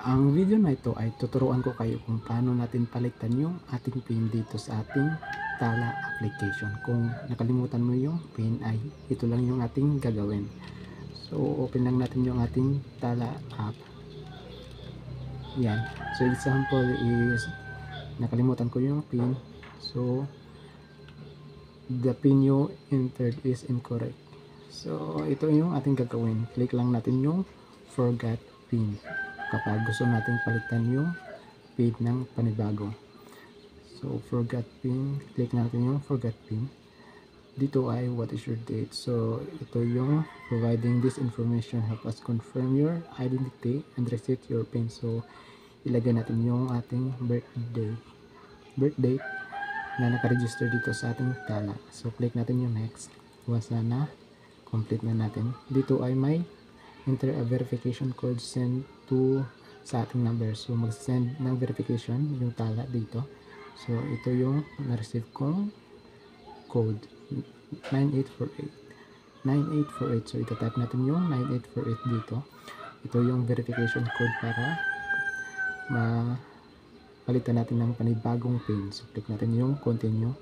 Ang video na ito ay tuturuan ko kayo kung paano natin palitan yung ating PIN dito sa ating Tala application. Kung nakalimutan mo yung PIN ay ito lang yung ating gagawin. So open lang natin yung ating Tala app. Yan. So example is nakalimutan ko yung PIN. So the PIN you entered is incorrect. So ito yung ating gagawin. Click lang natin yung forgot PIN kapag gusto nating palitan yung PIN ng panibago. So forgot PIN, click natin yung forgot PIN. Dito ay what is your date. So ito yung providing this information help us confirm your identity and reset your PIN. So ilagay natin yung ating birth date na nakaregister dito sa ating Tala. So click natin yung next. Once na complete na natin, dito ay may enter a verification code send to sa ating number. So mag-send ng verification yung Tala dito. So ito yung na-receive kong code 9848. So itatype natin yung 9848 dito. Ito yung verification code para palitan natin ng panibagong PIN. So click natin yung continue.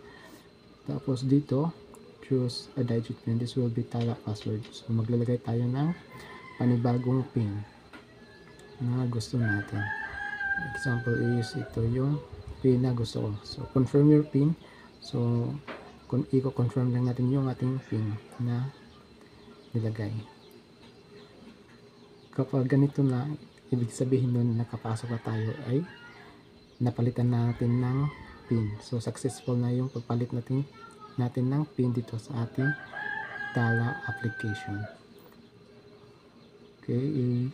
Tapos dito choose a digit PIN. This will be Tala password. So maglalagay tayo ng panibagong PIN na gusto natin. Example is ito yung PIN na gusto ko. So confirm your PIN. So kung i-confirm lang natin yung ating PIN na nilagay. Kapag ganito na, ibig sabihin nun nakapasok na tayo ay napalitan natin ng PIN. So successful na yung pagpalit natin ng PIN dito sa ating Tala application. Okay,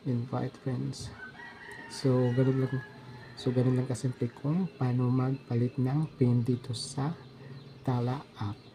invite friends. So ganun lang kasimple kung paano magpalit ng PIN dito sa Tala app.